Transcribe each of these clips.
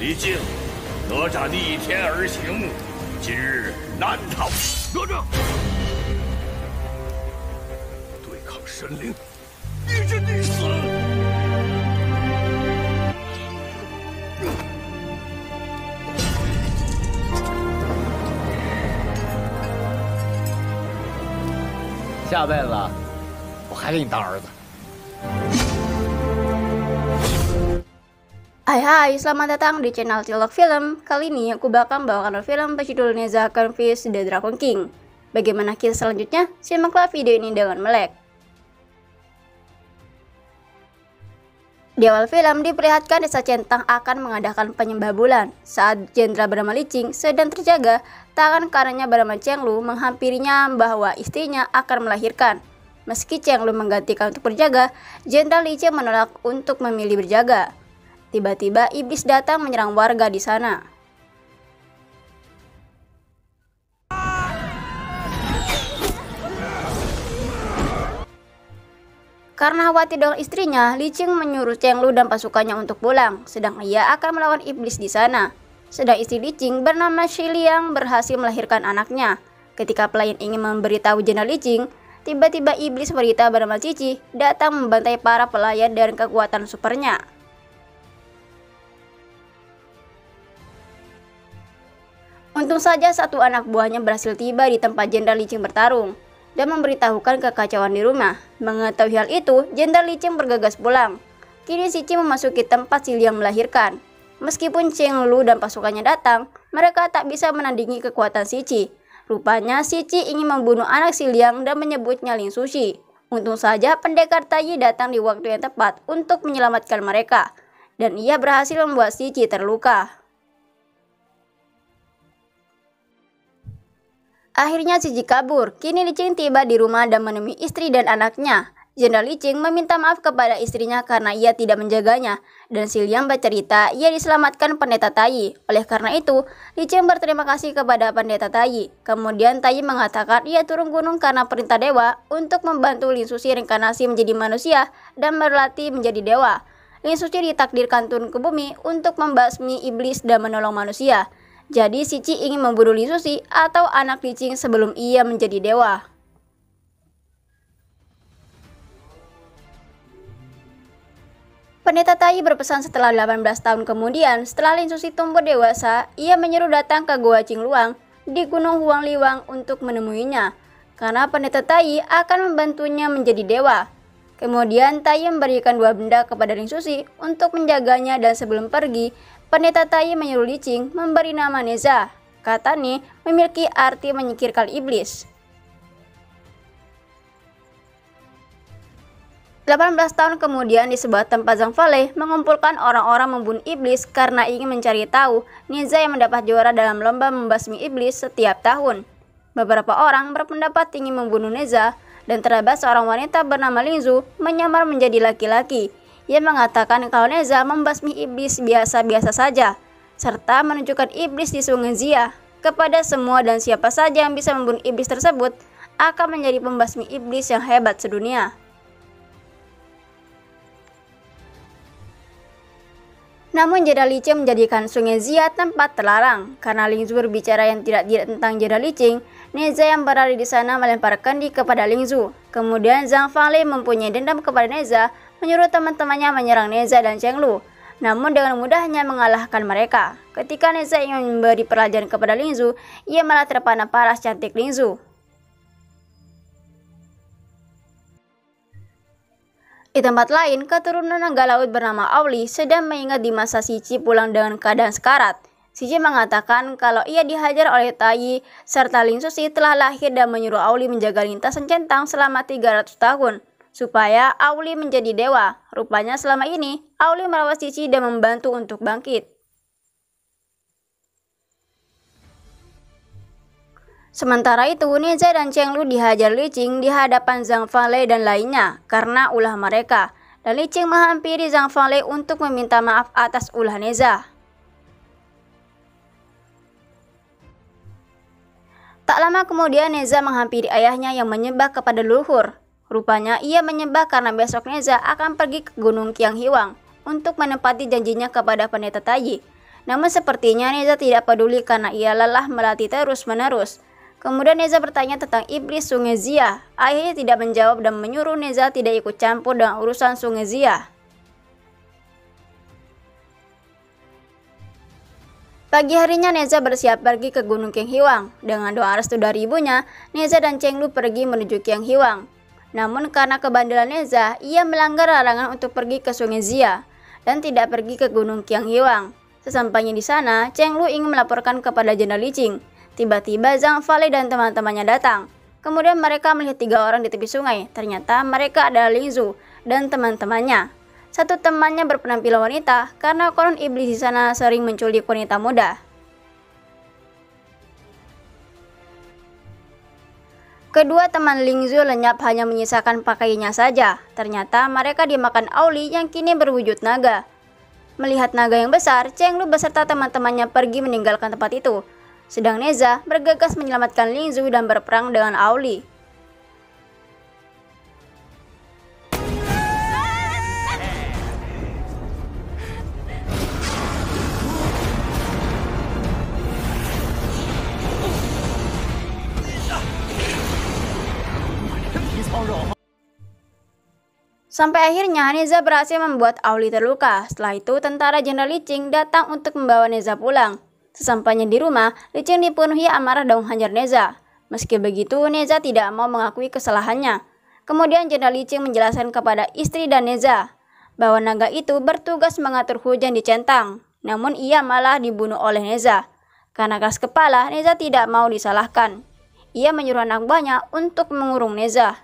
李靖，哪吒逆天而行，今日难逃。哪吒，对抗神灵，必至必死。下辈子我还给你当儿子。 Hai, selamat datang di channel Cilok Film. Kali ini aku bakal membawakan film berjudul Ninja Confuse The Dragon King. Bagaimana kisah selanjutnya? Simaklah video ini dengan melek. Di awal film diperlihatkan Desa Centang akan mengadakan penyembah bulan. Saat jenderal bernama Li Qing sedang terjaga, tangan kanannya bernama Cheng Lu menghampirinya bahwa istrinya akan melahirkan. Meski Cheng Lu menggantikan untuk berjaga, jenderal Li Qing menolak untuk memilih berjaga. Tiba-tiba iblis datang menyerang warga di sana. Karena khawatir dengan istrinya, Li Qing menyuruh Cheng Lu dan pasukannya untuk pulang, sedang ia akan melawan iblis di sana. Sedang istri Li Qing bernama Shi Liang berhasil melahirkan anaknya. Ketika pelayan ingin memberitahu jenderal Li Qing, tiba-tiba iblis wanita bernama Cici datang membantai para pelayan dengan kekuatan supernya. Untung saja satu anak buahnya berhasil tiba di tempat jenderal Li Qing bertarung dan memberitahukan kekacauan di rumah. Mengetahui hal itu, jenderal Li Qing bergegas pulang. Kini Cici memasuki tempat Si Liang melahirkan. Meskipun Cheng Lu dan pasukannya datang, mereka tak bisa menandingi kekuatan Cici. Rupanya Cici ingin membunuh anak Si Liang dan menyebutnya Ling Sushi. Untung saja pendekar Taiyi datang di waktu yang tepat untuk menyelamatkan mereka, dan ia berhasil membuat Cici terluka. Akhirnya Cici kabur. Kini Li Qing tiba di rumah dan menemui istri dan anaknya. Jenderal Li Qing meminta maaf kepada istrinya karena ia tidak menjaganya, dan Si Liang bercerita ia diselamatkan pendeta Taiyi. Oleh karena itu, Li Qing berterima kasih kepada pendeta Taiyi. Kemudian Taiyi mengatakan ia turun gunung karena perintah dewa untuk membantu Ling Sushi reinkarnasi menjadi manusia dan berlatih menjadi dewa. Ling Sushi ditakdirkan turun ke bumi untuk membasmi iblis dan menolong manusia. Jadi Cici ingin membunuh Ling Sushi atau anak Li Qing sebelum ia menjadi dewa. Pendeta Taiyi berpesan setelah 18 tahun kemudian, setelah Ling Sushi tumbuh dewasa, ia menyuruh datang ke Gua Qingluang di Gunung Huang Liwang untuk menemuinya, karena pendeta Taiyi akan membantunya menjadi dewa. Kemudian Taiyi memberikan dua benda kepada Ling Sushi untuk menjaganya, dan sebelum pergi, pendeta Taiyi menyuruh Li Qing memberi nama Neza. Kata ini memiliki arti menyingkirkan iblis. 18 tahun kemudian di sebuah tempat Zhang Valley mengumpulkan orang-orang membunuh iblis karena ingin mencari tahu Neza yang mendapat juara dalam lomba membasmi iblis setiap tahun. Beberapa orang berpendapat ingin membunuh Neza, dan terdapat seorang wanita bernama Lingzu menyamar menjadi laki-laki. Ia mengatakan kalau Neza membasmi iblis biasa-biasa saja, serta menunjukkan iblis di Sungai Xia kepada semua, dan siapa saja yang bisa membunuh iblis tersebut akan menjadi pembasmi iblis yang hebat sedunia. Namun jenderal Li Qing menjadikan Sungai Xia tempat terlarang karena Lingzu berbicara yang tidak tentang jenderal Li Qing. Neza yang berada di sana melemparkan di kepada Lingzu. Kemudian Zhang Fangli mempunyai dendam kepada Neza, menyuruh teman-temannya menyerang Neza dan Cheng Lu, namun dengan mudahnya mengalahkan mereka. Ketika Neza ingin memberi pelajaran kepada Lingzu, ia malah terpana paras cantik Lingzu. Di tempat lain, keturunan naga laut bernama Auli sedang mengingat di masa Cici pulang dengan keadaan sekarat. Cici mengatakan kalau ia dihajar oleh Taiyi serta Ling Sushi telah lahir, dan menyuruh Auli menjaga lintasan centang selama 300 tahun supaya Auli menjadi dewa. Rupanya selama ini Auli merawat Cici dan membantu untuk bangkit. Sementara itu, Neza dan Cheng Lu dihajar Li Qing di hadapan Zhang Fangli dan lainnya karena ulah mereka, dan Li Qing menghampiri Zhang Fangli untuk meminta maaf atas ulah Neza. Tak lama kemudian Neza menghampiri ayahnya yang menyembah kepada leluhur. Rupanya ia menyembah karena besok Neza akan pergi ke Gunung Qiang Hiwang untuk menepati janjinya kepada pendeta Taiyi. Namun sepertinya Neza tidak peduli karena ia lelah melatih terus-menerus. Kemudian Neza bertanya tentang iblis Sungai Xia. Ayahnya tidak menjawab dan menyuruh Neza tidak ikut campur dengan urusan Sungai Xia. Pagi harinya Neza bersiap pergi ke Gunung Qinghiwang. Dengan doa restu dari ibunya, Neza dan Chenglu pergi menuju Qinghiwang. Namun karena kebandelan Neza, ia melanggar larangan untuk pergi ke Sungai Xia dan tidak pergi ke Gunung Qinghiwang. Sesampainya di sana, Chenglu ingin melaporkan kepada Jenderal Li Qing. Tiba-tiba Zhang Fale dan teman-temannya datang. Kemudian mereka melihat 3 orang di tepi sungai. Ternyata mereka adalah Ling Zhu dan teman-temannya. Satu temannya berpenampilan wanita karena konon iblis di sana sering menculik wanita muda. Kedua teman Ling Zhu lenyap hanya menyisakan pakaiannya saja. Ternyata mereka dimakan Auli yang kini berwujud naga. Melihat naga yang besar, Chenglu beserta teman-temannya pergi meninggalkan tempat itu. Sedang Neza bergegas menyelamatkan Ling Zhu dan berperang dengan Auli. Sampai akhirnya Neza berhasil membuat Auli terluka. Setelah itu tentara Jenderal Li Qing datang untuk membawa Neza pulang. Sesampainya di rumah, Li Qing dipenuhi amarah dan menghajar Neza. Meski begitu, Neza tidak mau mengakui kesalahannya. Kemudian Jenderal Li Qing menjelaskan kepada istri dan Neza bahwa naga itu bertugas mengatur hujan di centang. Namun ia malah dibunuh oleh Neza. Karena keras kepala, Neza tidak mau disalahkan. Ia menyuruh anak buahnya untuk mengurung Neza.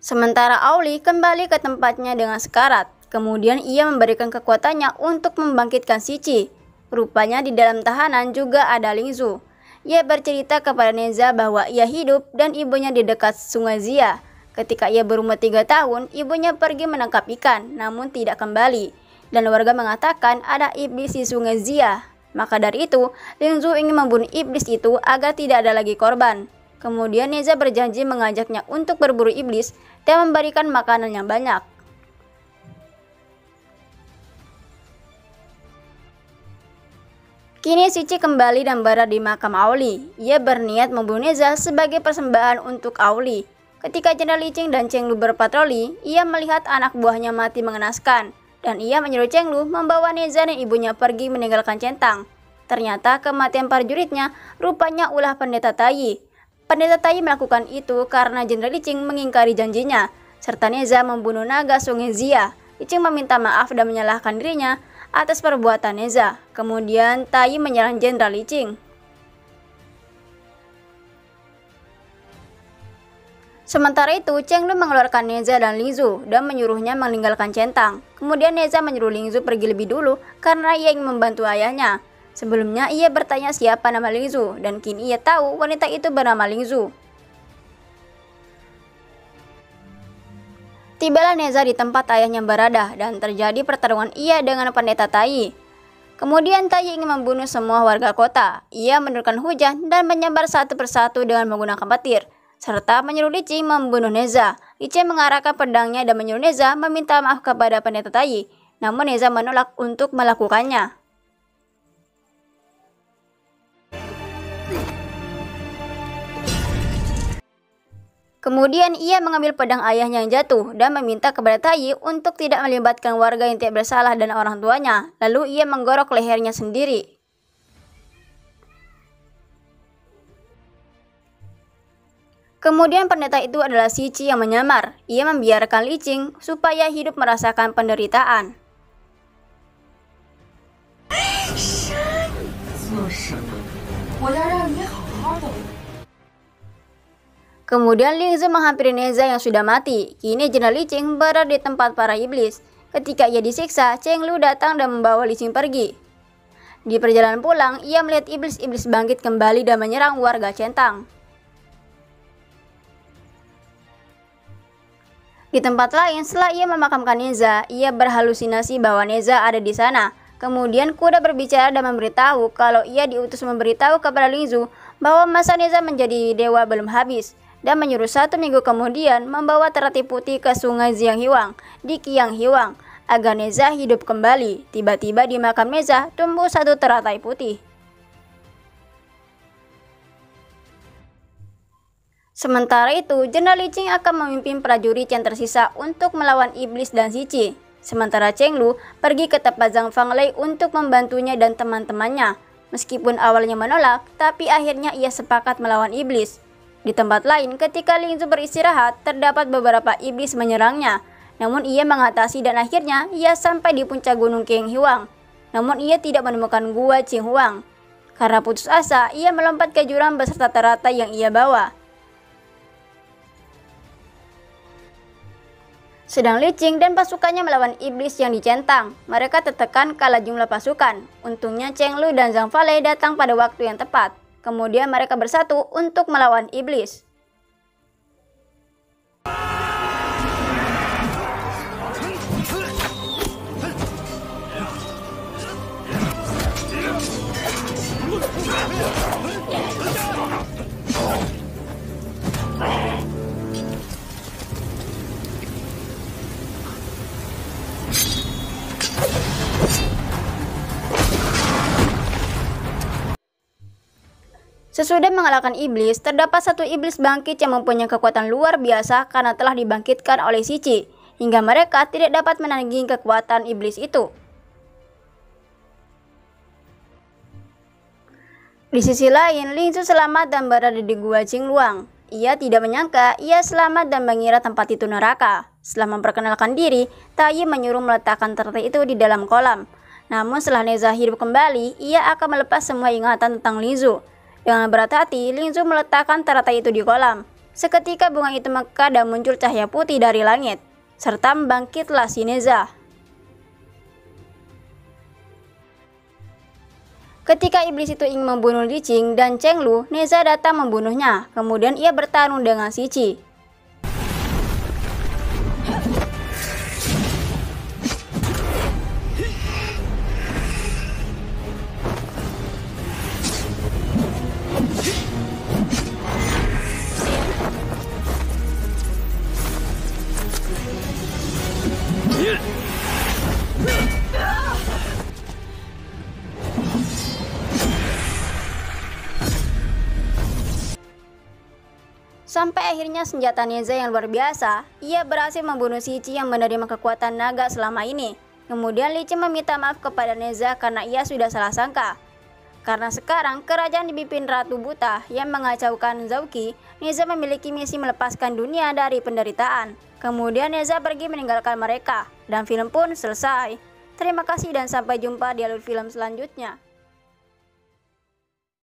Sementara Auli kembali ke tempatnya dengan sekarat. Kemudian ia memberikan kekuatannya untuk membangkitkan Si Qi. Rupanya di dalam tahanan juga ada Ling Zhu. Ia bercerita kepada Neza bahwa ia hidup dan ibunya di dekat Sungai Xia. Ketika ia berumur 3 tahun, ibunya pergi menangkap ikan, namun tidak kembali. Dan warga mengatakan ada iblis di Sungai Xia. Maka dari itu, Ling Zhu ingin membunuh iblis itu agar tidak ada lagi korban. Kemudian Neza berjanji mengajaknya untuk berburu iblis dan memberikan makanan yang banyak. Kini Si Qi kembali dan berada di makam Auli. Ia berniat membunuh Neza sebagai persembahan untuk Auli. Ketika Jenderal Li Qing dan Chenglu berpatroli, ia melihat anak buahnya mati mengenaskan. Dan ia menyuruh Chenglu membawa Neza dan ibunya pergi meninggalkan centang. Ternyata kematian prajuritnya rupanya ulah Pendeta Tai. Pendeta Tai melakukan itu karena Jenderal Li Qing mengingkari janjinya, serta Neza membunuh naga Sungai Xia. Li Qing meminta maaf dan menyalahkan dirinya atas perbuatan Neza. Kemudian Tai menyerang Jenderal Li Qing. Sementara itu, Chenglu mengeluarkan Neza dan Ling Zhu dan menyuruhnya meninggalkan centang. Kemudian Neza menyuruh Ling Zhu pergi lebih dulu karena ia ingin membantu ayahnya. Sebelumnya ia bertanya siapa nama Ling Zhu dan kini ia tahu wanita itu bernama Ling Zhu. Tibalah Neza di tempat ayahnya berada dan terjadi pertarungan ia dengan Pendeta Tai. Kemudian Tai ingin membunuh semua warga kota. Ia menurunkan hujan dan menyebar satu persatu dengan menggunakan petir, serta menyuruh Li Qing membunuh Neza. Li Qing mengarahkan pedangnya dan menyuruh Neza meminta maaf kepada Pendeta Tai. Namun Neza menolak untuk melakukannya. Kemudian ia mengambil pedang ayahnya yang jatuh dan meminta kepada Tai untuk tidak melibatkan warga yang tidak bersalah dan orang tuanya. Lalu ia menggorok lehernya sendiri. Kemudian pendeta itu adalah Si Qi yang menyamar. Ia membiarkan Li Qing supaya hidup merasakan penderitaan. Kemudian Ling Zhu menghampiri Neza yang sudah mati. Kini Jenderal Li Qing berada di tempat para iblis. Ketika ia disiksa, Chenglu datang dan membawa Li Qing pergi. Di perjalanan pulang, ia melihat iblis-iblis bangkit kembali dan menyerang warga centang. Di tempat lain, setelah ia memakamkan Neza, ia berhalusinasi bahwa Neza ada di sana. Kemudian kuda berbicara dan memberitahu kalau ia diutus memberitahu kepada Ling Zhu bahwa masa Neza menjadi dewa belum habis. dan menyuruh 1 minggu kemudian membawa teratai putih ke sungai Xianghiwang di Qianghiwang agar Neza hidup kembali. Tiba-tiba di makam Neza tumbuh 1 teratai putih. Sementara itu, Jenderal Li Qing akan memimpin prajurit yang tersisa untuk melawan iblis dan Si Qi. Sementara Cheng Lu pergi ke tempat Zhang Fanglei untuk membantunya dan teman-temannya. Meskipun awalnya menolak, tapi akhirnya ia sepakat melawan iblis. Di tempat lain, ketika Ling Zu beristirahat, terdapat beberapa iblis menyerangnya. Namun ia mengatasi dan akhirnya ia sampai di puncak gunung Qianghiwang. Namun ia tidak menemukan gua Qinghuang. Karena putus asa, ia melompat ke jurang beserta teratai yang ia bawa. Sedang Li Qing dan pasukannya melawan iblis yang dicentang. Mereka tertekan kalah jumlah pasukan. Untungnya Cheng Lu dan Zhang Fanglei datang pada waktu yang tepat. Kemudian mereka bersatu untuk melawan iblis. Sesudah mengalahkan iblis, terdapat 1 iblis bangkit yang mempunyai kekuatan luar biasa karena telah dibangkitkan oleh Si Qi, hingga mereka tidak dapat menandingi kekuatan iblis itu. Di sisi lain, Ling Zu selamat dan berada di gua Qingluang. Ia tidak menyangka ia selamat dan mengira tempat itu neraka. Setelah memperkenalkan diri, Tai menyuruh meletakkan teratai itu di dalam kolam. Namun setelah Neza hidup kembali, ia akan melepas semua ingatan tentang Ling Zu. Dengan berat hati, Ling Zu meletakkan teratai itu di kolam. Seketika bunga itu mekar dan muncul cahaya putih dari langit, serta membangkitlah si Neza. Ketika iblis itu ingin membunuh Li Qing dan Cheng Lu, Neza datang membunuhnya. Kemudian ia bertarung dengan Si Qi. Sampai akhirnya senjata Neza yang luar biasa, ia berhasil membunuh Si Qi yang menerima kekuatan naga selama ini. Kemudian Li Qing meminta maaf kepada Neza karena ia sudah salah sangka. Karena sekarang kerajaan dipimpin Ratu Buta yang mengacaukan Zhao Qi, Neza memiliki misi melepaskan dunia dari penderitaan. Kemudian Neza pergi meninggalkan mereka, dan film pun selesai. Terima kasih dan sampai jumpa di alur film selanjutnya.